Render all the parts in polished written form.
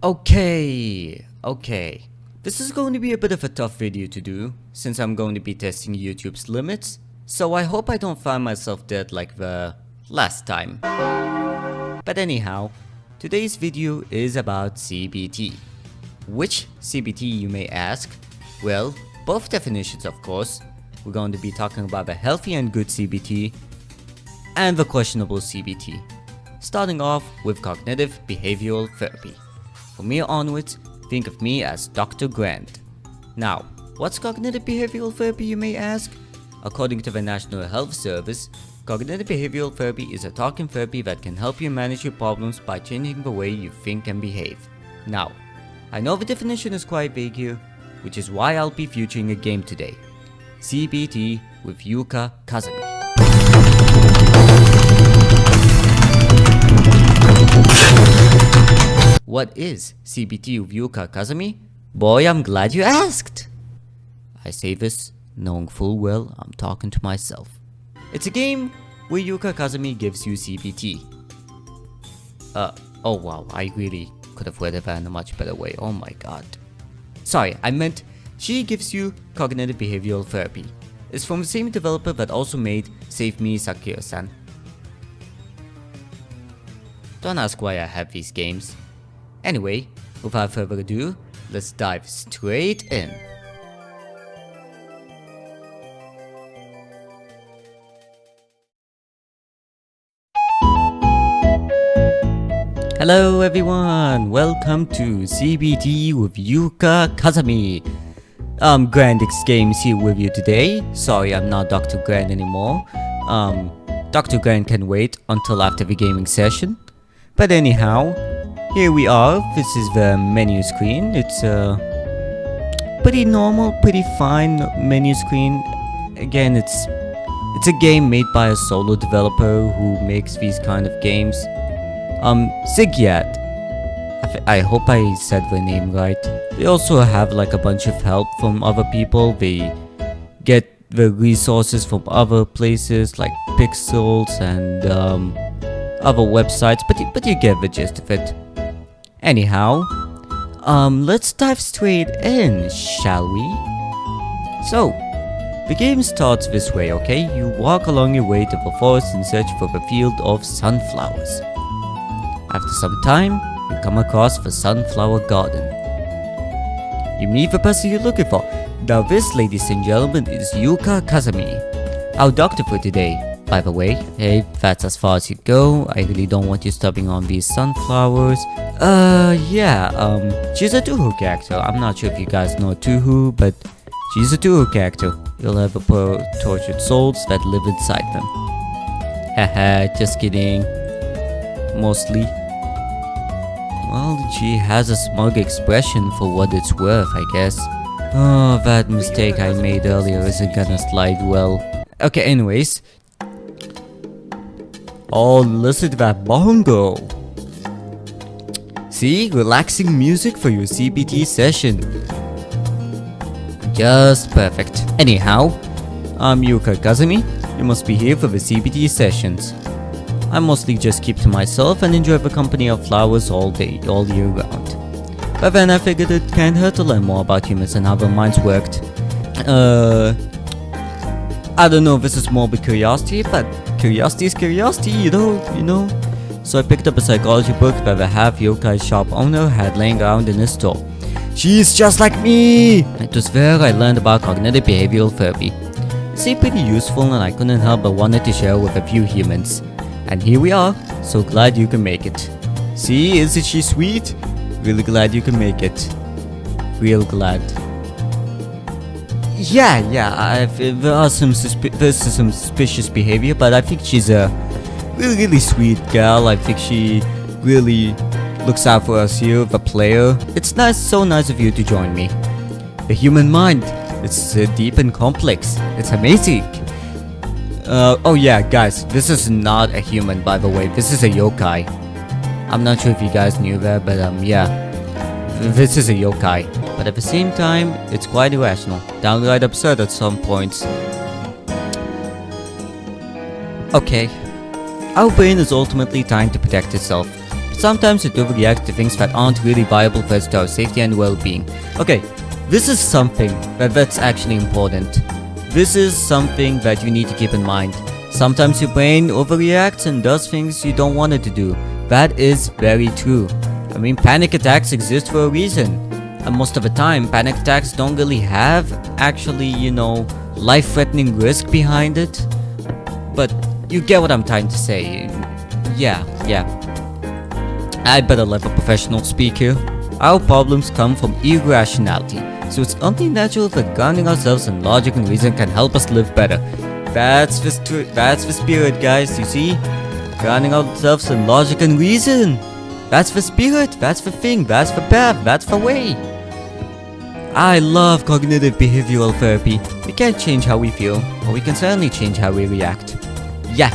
Okay. This is going to be a bit of a tough video to do, since I'm going to be testing YouTube's limits, so I hope I don't find myself dead like the last time. But anyhow, today's video is about CBT. Which CBT, you may ask? Well, both definitions of course. We're going to be talking about the healthy and good CBT and the questionable CBT. Starting off with cognitive behavioral therapy. From here onwards, think of me as Dr. Grant. Now, what's cognitive behavioral therapy, you may ask? According to the National Health Service, cognitive behavioral therapy is a talking therapy that can help you manage your problems by changing the way you think and behave. Now, I know the definition is quite vague here, which is why I'll be featuring a game today. CBT with Yuuka Kazami. What is CBT with Yuuka Kazami? Boy, I'm glad you asked! I say this knowing full well I'm talking to myself. It's a game where Yuuka Kazami gives you CBT. Oh wow, I really could have worded that in a much better way, oh my god. Sorry, I meant she gives you cognitive behavioral therapy. It's from the same developer that also made Save Me Sakura-san. Don't ask why I have these games. Anyway, without further ado, let's dive straight in. Hello everyone, welcome to CBT with Yuuka Kazami. Grandix Games here with you today. Sorry, I'm not Dr. Grant anymore. Dr. Grant can wait until after the gaming session. But anyhow, here we are. This is the menu screen. It's a pretty normal, pretty fine menu screen. Again, it's a game made by a solo developer who makes these kind of games. Zigyat. I hope I said the name right. They also have like a bunch of help from other people. They get the resources from other places like Pixels and other websites, but you get the gist of it. Anyhow, let's dive straight in, shall we? So, the game starts this way, okay? You walk along your way to the forest in search for the field of sunflowers. After some time, you come across the sunflower garden. You meet the person you're looking for. Now this, ladies and gentlemen, is Yuuka Kazami, our doctor for today. By the way, hey, that's as far as you go. I really don't want you stepping on these sunflowers. She's a Touhou character. I'm not sure if you guys know Touhou, but she's a Touhou character. You'll have a poor tortured souls that live inside them. Haha, just kidding. Mostly. Well, she has a smug expression for what it's worth, I guess. Oh, that mistake I made earlier isn't gonna slide well. Okay, anyways. Oh, listen to that bongo. See, relaxing music for your CBT session. Just perfect. Anyhow, I'm Yuuka Kazami. You must be here for the CBT sessions. I mostly just keep to myself and enjoy the company of flowers all year round. But then I figured it can't hurt to learn more about humans and how their minds worked. I don't know if this is more of a curiosity, but curiosity is curiosity, you know. So I picked up a psychology book that the half-yokai shop owner had laying around in his store. She's just like me! It was there I learned about cognitive behavioral therapy. It seemed pretty useful and I couldn't help but wanted to share with a few humans. And here we are, so glad you can make it. See, isn't she sweet? Really glad you can make it. Real glad. Yeah, there's some suspicious behavior, but I think she's a really sweet girl. I think she really looks out for us here, the player. It's so nice of you to join me. The human mind, it's deep and complex. It's amazing. Oh yeah, guys, this is not a human, by the way. This is a yokai. I'm not sure if you guys knew that, but yeah. This is a yokai. But at the same time, it's quite irrational. Downright absurd at some points. Okay. Our brain is ultimately trying to protect itself. sometimes it overreacts to things that aren't really viable threats to our safety and well-being. Okay, this is something that's actually important. This is something that you need to keep in mind. Sometimes your brain overreacts and does things you don't want it to do. That is very true. I mean, panic attacks exist for a reason. And most of the time, panic attacks don't really have actually, life-threatening risk behind it. But you get what I'm trying to say. Yeah. I better let a professional speak here. Our problems come from irrationality. So it's only natural that grounding ourselves in logic and reason can help us live better. That's the spirit, guys, you see? Grounding ourselves in logic and reason. That's the spirit, that's the thing, that's the path, that's the way. I love cognitive behavioral therapy. We can't change how we feel, but we can certainly change how we react. Yeah,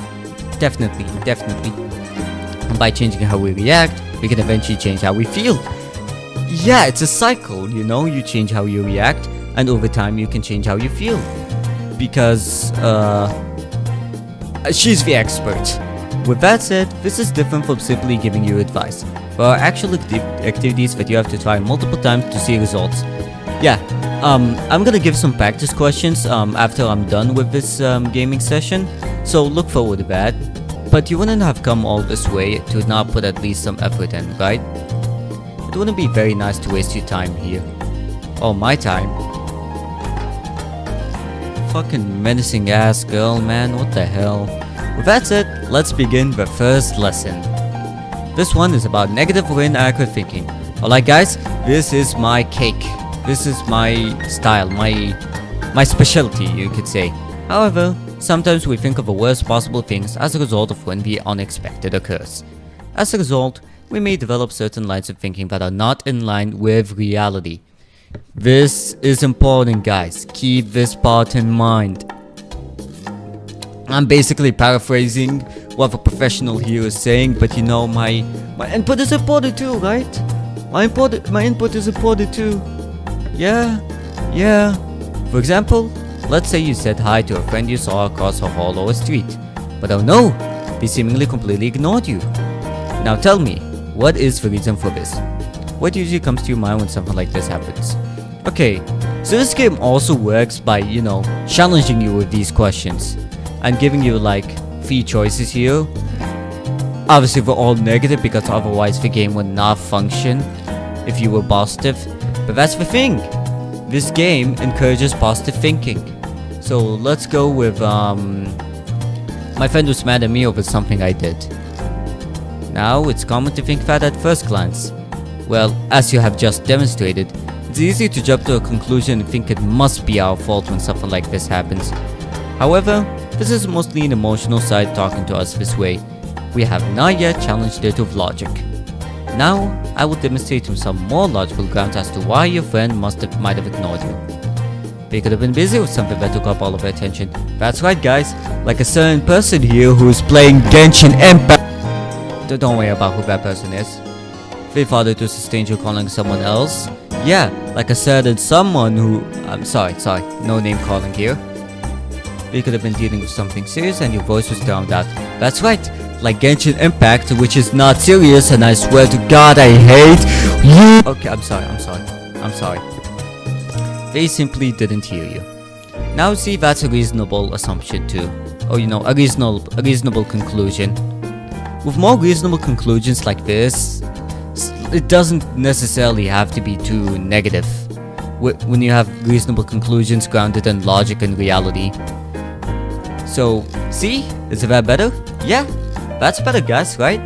definitely. And by changing how we react, we can eventually change how we feel. Yeah, it's a cycle, you change how you react, and over time you can change how you feel. Because, she's the expert. With that said, this is different from simply giving you advice. There are actual activities that you have to try multiple times to see results. Yeah, I'm gonna give some practice questions after I'm done with this gaming session, so look forward to that. But you wouldn't have come all this way to not put at least some effort in, right? It wouldn't be very nice to waste your time here. Or my time. Fucking menacing ass girl, man, what the hell. With that said, let's begin the first lesson. This one is about negative or inaccurate thinking. Alright guys, this is my cake. This is my style, my specialty, you could say. However, sometimes we think of the worst possible things as a result of when the unexpected occurs. As a result, we may develop certain lines of thinking that are not in line with reality. This is important, guys. Keep this part in mind. I'm basically paraphrasing what the professional here is saying, but my input is important too, right? My input is important too. Yeah. For example, let's say you said hi to a friend you saw across a hall or a street, but oh no, they seemingly completely ignored you. Now tell me, what is the reason for this? What usually comes to your mind when something like this happens? Okay, so this game also works by, challenging you with these questions and giving you like 3 choices here. Obviously they're all negative because otherwise the game would not function if you were positive. But that's the thing. This game encourages positive thinking. So let's go with my friend was mad at me over something I did. Now it's common to think that at first glance. Well, as you have just demonstrated, it's easy to jump to a conclusion and think it must be our fault when something like this happens. However, this is mostly an emotional side talking to us this way. We have not yet challenged it with logic. Now, I will demonstrate some more logical grounds as to why your friend might have ignored you. They could have been busy with something that took up all of their attention. That's right guys, like a certain person here who's playing Genshin Impact. Don't worry about who that person is. They thought it was a stranger calling someone else. Yeah, like a certain someone who... I'm sorry, no name calling here. They could have been dealing with something serious and your voice was drowned out. That's right, like Genshin Impact, which is not serious, and I swear to God I hate you. Okay, I'm sorry. They simply didn't hear you. Now see, that's a reasonable assumption too. Or a reasonable conclusion. With more reasonable conclusions like this, it doesn't necessarily have to be too negative. When you have reasonable conclusions grounded in logic and reality. So, see? Is that better? Yeah, that's better guys, right?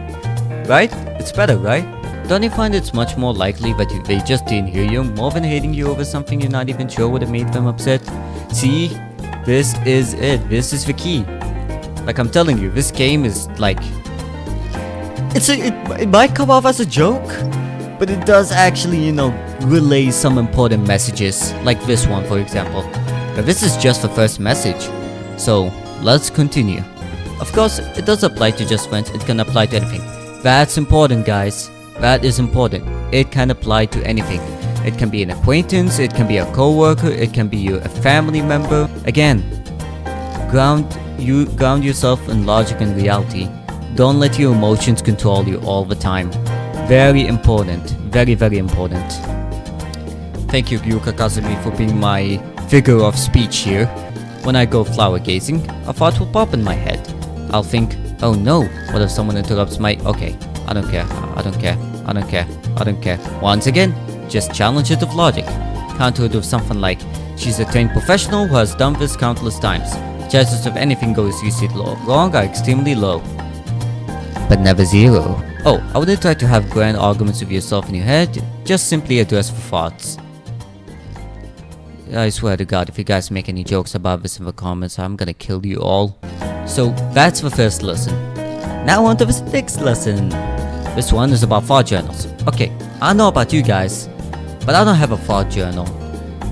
Right? It's better, right? Don't you find it's much more likely that they just didn't hear you more than hating you over something you're not even sure would have made them upset? See? This is it. This is the key. Like I'm telling you, this game is like... It might come off as a joke, but it does actually, relay some important messages. Like this one, for example. But this is just the first message. So, let's continue. Of course, it does apply to just friends, it can apply to anything. That's important guys, that is important. It can apply to anything. It can be an acquaintance, it can be a co-worker, it can be a family member. Again, ground yourself in logic and reality. Don't let your emotions control you all the time. very important. Very, very important. Thank you, Yuuka Kazami, for being my figure of speech here. When I go flower gazing, a thought will pop in my head. I'll think, oh no, what if someone interrupts my... Okay, I don't care, I don't care, I don't care, I don't care. Once again, just challenge it with logic. Counter it with something like, she's a trained professional who has done this countless times. Chances of anything goes you see wrong are extremely low. But never zero. Oh, I wouldn't try to have grand arguments with yourself in your head, just simply address the thoughts. I swear to God, if you guys make any jokes about this in the comments, I'm gonna kill you all. So that's the first lesson. Now on to the next lesson. This one is about thought journals. Okay, I don't know about you guys, but I don't have a thought journal.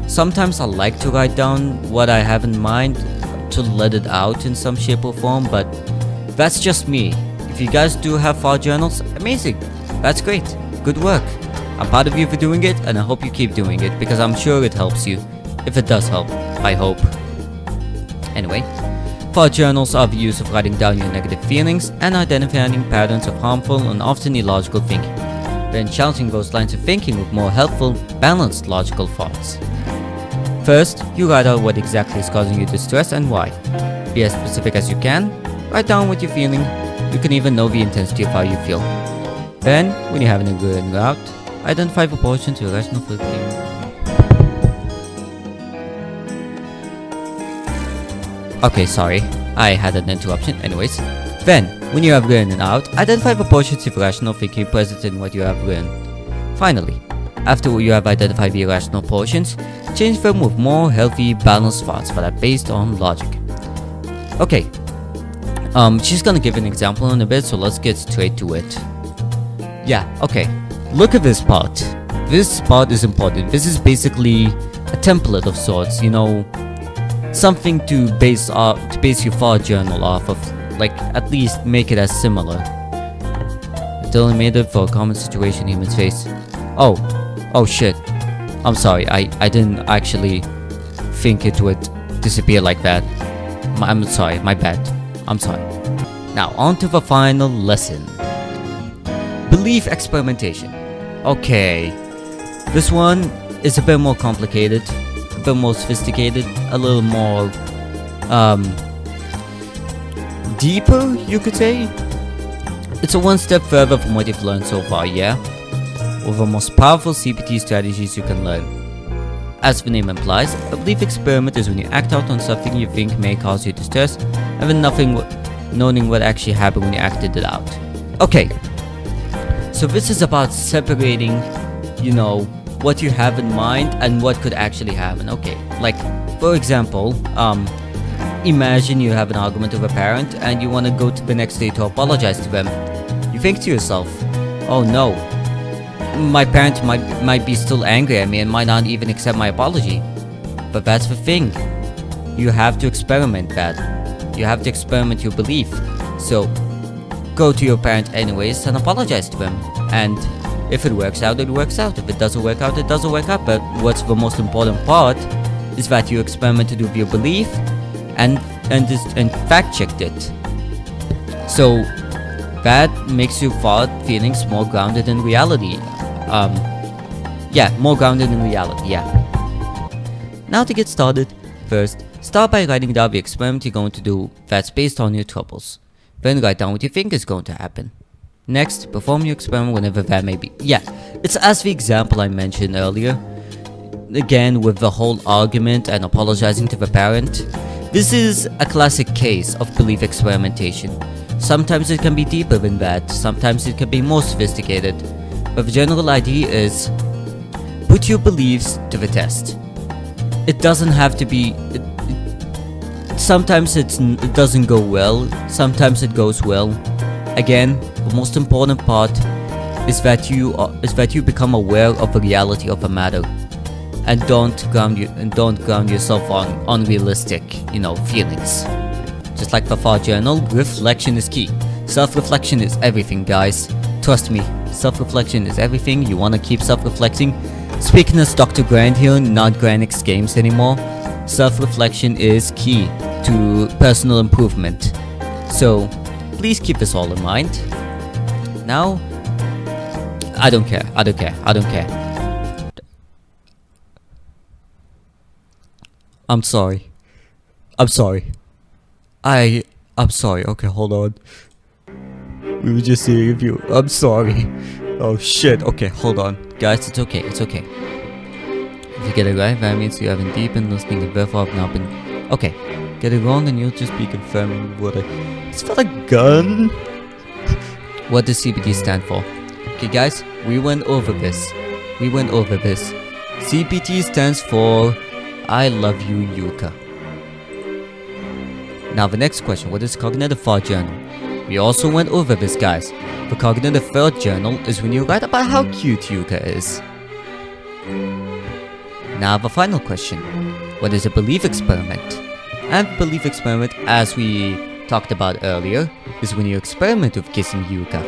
Sometimes I like to write down what I have in mind to let it out in some shape or form, but that's just me. If you guys do have thought journals, amazing. That's great. Good work. I'm proud of you for doing it, and I hope you keep doing it because I'm sure it helps you. If it does help, I hope. Anyway, thought journals are the use of writing down your negative feelings and identifying patterns of harmful and often illogical thinking, then challenging those lines of thinking with more helpful, balanced logical thoughts. First, you write out what exactly is causing you distress and why. Be as specific as you can, write down what you're feeling, you can even know the intensity of how you feel. Then, when you're having a good route, identify the portion to irrational thinking. Okay, sorry, I had an interruption. Anyways, then, when you have written out, identify the portions of irrational thinking present in what you have written. Finally, after you have identified the irrational portions, change them with more healthy, balanced thoughts that are based on logic. Okay, she's gonna give an example in a bit, so let's get straight to it. Yeah, okay, look at this part. This part is important. This is basically a template of sorts, you know, something to base your thought journal off of, like at least make it as similar. Delimited for a common situation humans face. Oh shit. I'm sorry, I didn't actually think it would disappear like that. I'm sorry, my bad. I'm sorry. Now on to the final lesson. Belief experimentation. Okay, this one is a bit more complicated, a bit more sophisticated, a little more deeper, you could say. It's a one step further from what you've learned so far, yeah? With the most powerful CPT strategies you can learn. As the name implies, a belief experiment is when you act out on something you think may cause you distress, and then knowing what actually happened when you acted it out. Okay, so this is about separating, you know, what you have in mind and what could actually happen. Okay, like, for example, imagine you have an argument with a parent and you want to go to the next day to apologize to them. You think to yourself, oh no, my parent might be still angry at me and might not even accept my apology. But that's the thing. You have to experiment that. You have to experiment your belief. So, go to your parent anyways and apologize to them. And if it works out, it works out. If it doesn't work out, it doesn't work out. But what's the most important part is that you experimented with your belief and fact-checked it. So, that makes your thought feelings more grounded in reality. More grounded in reality, yeah. Now to get started, first, start by writing down the experiment you're going to do that's based on your troubles. Then write down what you think is going to happen. Next, perform your experiment whenever that may be. Yeah, it's as the example I mentioned earlier. Again, with the whole argument and apologizing to the parent. This is a classic case of belief experimentation. Sometimes it can be deeper than that, sometimes it can be more sophisticated. But the general idea is, put your beliefs to the test. It doesn't have to be... sometimes it doesn't go well, sometimes it goes well. Again, the most important part is that you become aware of the reality of the matter, and don't ground yourself on unrealistic, you know, feelings. Just like the thought journal, reflection is key. Self-reflection is everything, guys. Trust me, self-reflection is everything. You want to keep self-reflecting. Speaking as Dr. Grand here, not Grand X Games anymore. Self-reflection is key to personal improvement. So, please keep this all in mind. Now, I don't care. I don't care. I don't care. I'm sorry. I'm sorry. I'm sorry. Okay, hold on. We were just seeing if you. I'm sorry. Oh shit. Okay, hold on. Guys, it's okay. It's okay. If you get it right, that means you haven't deep been listening and therefore have not been. Okay. Get it wrong and you'll just be confirming what I. It's for the gun. What does CBT stand for? Okay, guys, we went over this. CBT stands for I love you, Yuuka. Now the next question, what is cognitive thought journal? We also went over this, guys. The cognitive thought journal is when you write about how cute Yuuka is. Now the final question, what is a belief experiment? And belief experiment, as we talked about earlier, is when you experiment with kissing Yuuka.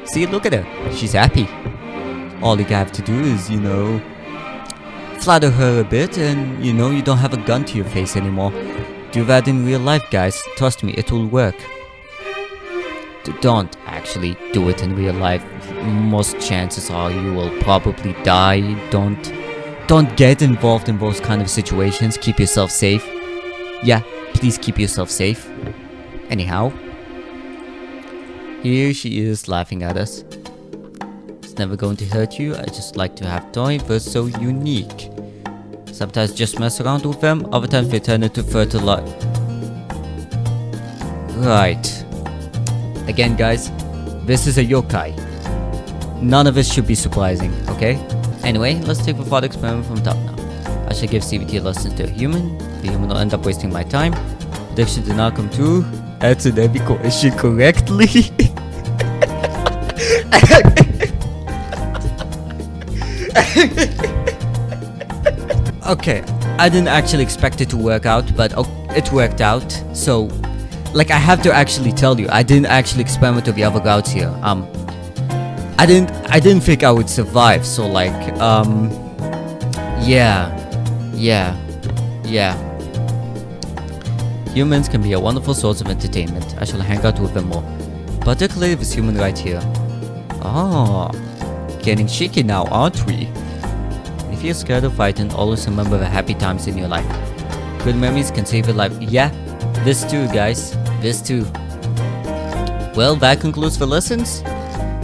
See, look at her, she's happy. All you have to do is, flatter her a bit and, you don't have a gun to your face anymore. Do that in real life, guys. Trust me, it will work. Don't actually do it in real life. Most chances are you will probably die. Don't get involved in those kind of situations. Keep yourself safe. Yeah, please keep yourself safe. Anyhow, here she is laughing at us. It's never going to hurt you. I just like to have toys. They're so unique. Sometimes just mess around with them, other times they turn into fertilizer. Right. Again, guys, this is a yokai. None of this should be surprising, okay? Anyway, let's take the thought experiment from top now. I should give CBT lessons to a human. The human will end up wasting my time. Prediction did not come true. Answered every question correctly. Okay, I didn't actually expect it to work out, but it worked out. So, I have to actually tell you, I didn't actually experiment with the other routes here. I didn't think I would survive. So, yeah. Humans can be a wonderful source of entertainment. I shall hang out with them more. Particularly this human right here. Oh, getting cheeky now, aren't we? If you're scared of fighting, always remember the happy times in your life. Good memories can save your life. Yeah, this too, guys. This too. Well, that concludes the lessons.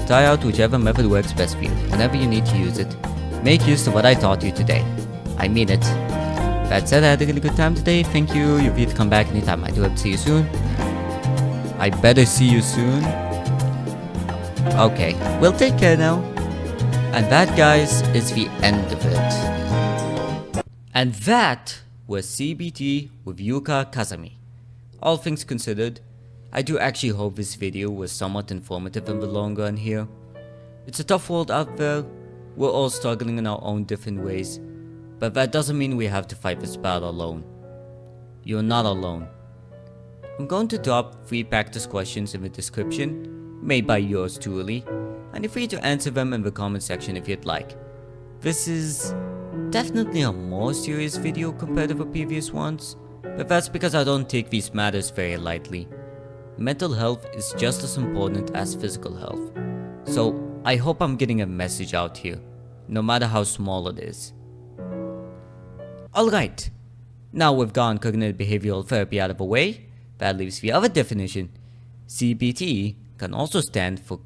Try out whichever method works best for you. Whenever you need to use it, make use of what I taught you today. I mean it. That said, I had a really good time today. Thank you. You're free to come back anytime. I do hope to see you soon. I better see you soon. Okay, well, take care now. And that, guys, is the end of it. And that was CBT with Yuuka Kazami. All things considered, I do actually hope this video was somewhat informative in the long run here. It's a tough world out there. We're all struggling in our own different ways. But that doesn't mean we have to fight this battle alone. You're not alone. I'm going to drop 3 practice questions in the description, made by yours truly, and you're free to answer them in the comment section if you'd like. This is definitely a more serious video compared to the previous ones, but that's because I don't take these matters very lightly. Mental health is just as important as physical health, so I hope I'm getting a message out here, no matter how small it is. Alright, now we've gotten cognitive behavioral therapy out of the way, that leaves the other definition. CBT can also stand for